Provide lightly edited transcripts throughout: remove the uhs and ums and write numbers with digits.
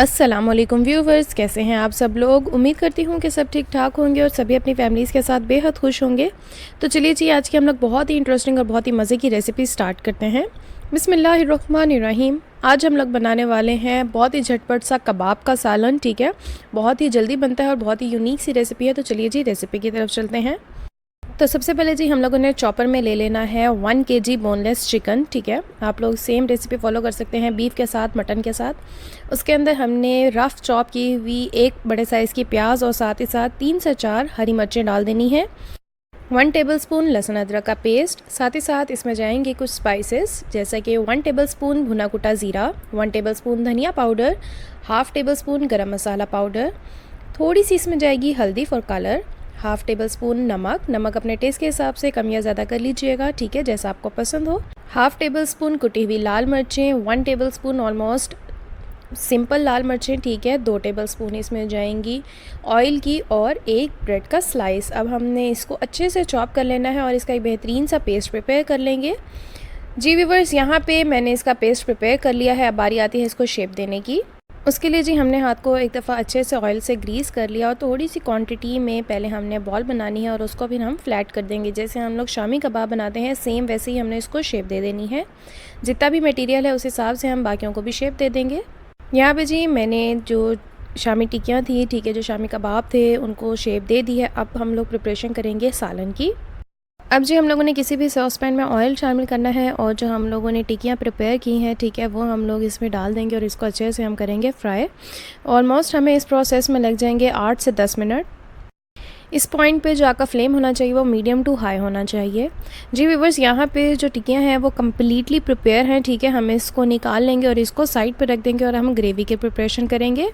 अस्सलामुअलैकुम व्यूवर्स, कैसे हैं आप सब लोग। उम्मीद करती हूँ कि सब ठीक ठाक होंगे और सभी अपनी फैमिलीज़ के साथ बेहद खुश होंगे। तो चलिए जी, आज की हम लोग बहुत ही इंटरेस्टिंग और बहुत ही मज़े की रेसिपी स्टार्ट करते हैं। बिस्मिल्लाहिर्रहमानिर्रहीम। आज हम लोग बनाने वाले हैं बहुत ही झटपट सा कबाब का सालन। ठीक है, बहुत ही जल्दी बनता है और बहुत ही यूनिक सी रेसिपी है। तो चलिए जी, रेसिपी की तरफ चलते हैं। तो सबसे पहले जी हम लोगों ने चॉपर में ले लेना है 1 kg बोनलेस चिकन। ठीक है, आप लोग सेम रेसिपी फॉलो कर सकते हैं बीफ के साथ, मटन के साथ। उसके अंदर हमने रफ़ चॉप की हुई एक बड़े साइज़ की प्याज और साथ ही साथ 3 से 4 हरी मिर्चें डाल देनी है। 1 टेबलस्पून लहसुन अदरक का पेस्ट, साथ ही साथ इसमें जाएंगे कुछ स्पाइसेस जैसे कि 1 टेबलस्पून भुना कुटा ज़ीरा, 1 टेबलस्पून धनिया पाउडर, हाफ़ टेबलस्पून गरम मसाला पाउडर, थोड़ी सी इसमें जाएगी हल्दी for colour, half table spoon नमक अपने टेस्ट के हिसाब से कम या ज़्यादा कर लीजिएगा। ठीक है, जैसा आपको पसंद हो। हाफ़ टेबल स्पून कुटी हुई लाल मिर्चें, 1 टेबल स्पून ऑलमोस्ट सिंपल लाल मिर्चें। ठीक है, 2 टेबल स्पून इसमें जाएंगी ऑयल की और एक ब्रेड का स्लाइस। अब हमने इसको अच्छे से चॉप कर लेना है और इसका एक बेहतरीन सा पेस्ट प्रिपेयर कर लेंगे। जी व्यूवर्स, यहाँ पे मैंने इसका पेस्ट प्रिपेयर कर लिया है। अब बारी आती है इसको शेप देने की। उसके लिए जी हमने हाथ को एक दफ़ा अच्छे से ऑयल से ग्रीस कर लिया और थोड़ी सी क्वांटिटी में पहले हमने बॉल बनानी है और उसको फिर हम फ्लैट कर देंगे। जैसे हम लोग शामी कबाब बनाते हैं सेम वैसे ही हमने इसको शेप दे देनी है। जितना भी मटेरियल है उस हिसाब से हम बाकियों को भी शेप दे देंगे। यहाँ पे जी मैंने जो शामी टिक्कियाँ थी, ठीक है, जो शामी कबाब थे, उनको शेप दे दी है। अब हम लोग प्रिपरेशन करेंगे सालन की। अब जी हम लोगों ने किसी भी सॉस पैन में ऑयल शामिल करना है और जो हम लोगों ने टिक्कियाँ प्रिपेयर की हैं, ठीक है, वो हम लोग इसमें डाल देंगे और इसको अच्छे से हम करेंगे फ्राई। ऑलमोस्ट हमें इस प्रोसेस में लग जाएंगे 8 से 10 मिनट। इस पॉइंट पे जो आपका फ्लेम होना चाहिए वो मीडियम टू हाई होना चाहिए। जी व्यूवर्स, यहाँ पे जो टिक्कियाँ हैं वो कम्प्लीटली प्रिपेयर हैं। ठीक है, हम इसको निकाल लेंगे और इसको साइड पे रख देंगे और हम ग्रेवी के प्रिपरेशन करेंगे।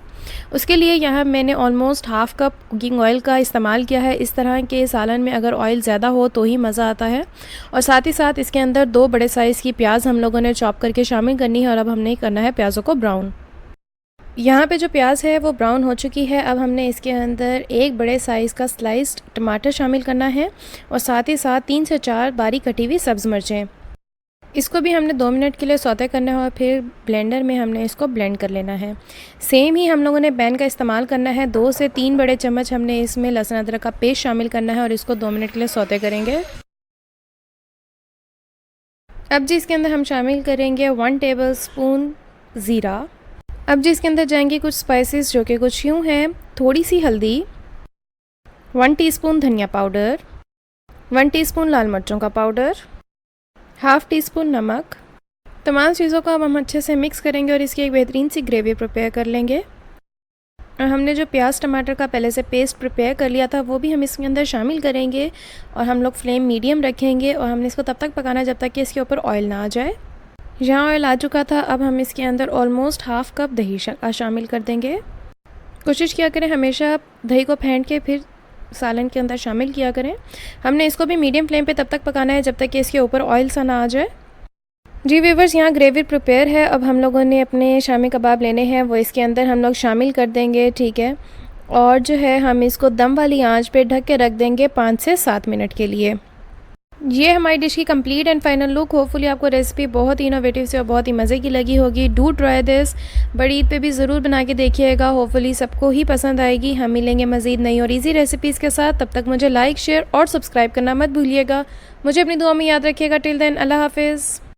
उसके लिए यहाँ मैंने almost half cup cooking oil का इस्तेमाल किया है। इस तरह के सालन में अगर ऑयल ज़्यादा हो तो ही मज़ा आता है। और साथ ही साथ इसके अंदर 2 बड़े साइज़ की प्याज हम लोगों ने चॉप करके शामिल करनी है और अब हमने करना है प्याज़ों को ब्राउन। यहाँ पे जो प्याज है वो ब्राउन हो चुकी है। अब हमने इसके अंदर एक बड़े साइज़ का स्लाइस्ड टमाटर शामिल करना है और साथ ही साथ 3 से 4 बारीक कटी हुई सब्ज़ मिर्चें। इसको भी हमने 2 मिनट के लिए सौते करना है और फिर ब्लेंडर में हमने इसको ब्लेंड कर लेना है। सेम ही हम लोगों ने पैन का इस्तेमाल करना है। 2 से 3 बड़े चम्मच हमने इसमें लहसुन अदरक का पेस्ट शामिल करना है और इसको 2 मिनट के लिए सौते करेंगे। अब जी इसके अंदर हम शामिल करेंगे 1 टेबल स्पून ज़ीरा। अब जी इसके अंदर जाएंगे कुछ स्पाइसेस जो कि कुछ यूँ हैं। थोड़ी सी हल्दी, 1 टीस्पून धनिया पाउडर, 1 टीस्पून लाल मिर्चों का पाउडर, हाफ़ टी स्पून नमक। तमाम चीज़ों को अब हम अच्छे से मिक्स करेंगे और इसकी एक बेहतरीन सी ग्रेवी प्रिपेयर कर लेंगे। और हमने जो प्याज टमाटर का पहले से पेस्ट प्रिपेयर कर लिया था वो भी हम इसके अंदर शामिल करेंगे और हम लोग फ्लेम मीडियम रखेंगे और हमने इसको तब तक पकाना जब तक कि इसके ऊपर ऑयल ना आ जाए। यहाँ ऑयल आ चुका था। अब हम इसके अंदर ऑलमोस्ट हाफ़ कप दही शामिल कर देंगे। कोशिश किया करें हमेशा दही को फेंट के फिर सालन के अंदर शामिल किया करें। हमने इसको भी मीडियम फ्लेम पे तब तक पकाना है जब तक कि इसके ऊपर ऑयल सा ना आ जाए। जी व्यूवर्स, यहाँ ग्रेवी प्रिपेयर है। अब हम लोगों ने अपने शामी कबाब लेने हैं, वो इसके अंदर हम लोग शामिल कर देंगे। ठीक है, और जो है हम इसको दम वाली आंच पे ढक के रख देंगे 5 से 7 मिनट के लिए। ये हमारी डिश की complete and final look. Hopefully आपको रेसिपी बहुत ही इनोवेटिव से और बहुत ही मज़े की लगी होगी। Do try this. बड़ी ईद पे भी ज़रूर बना के देखिएगा। होपफुली सबको ही पसंद आएगी। हम मिलेंगे मज़ीद नई और इजी रेसिपीज़ के साथ। तब तक मुझे लाइक, शेयर और सब्सक्राइब करना मत भूलिएगा। मुझे अपनी दुआ में याद रखिएगा। टिल देन, अल्लाह हाफिज़।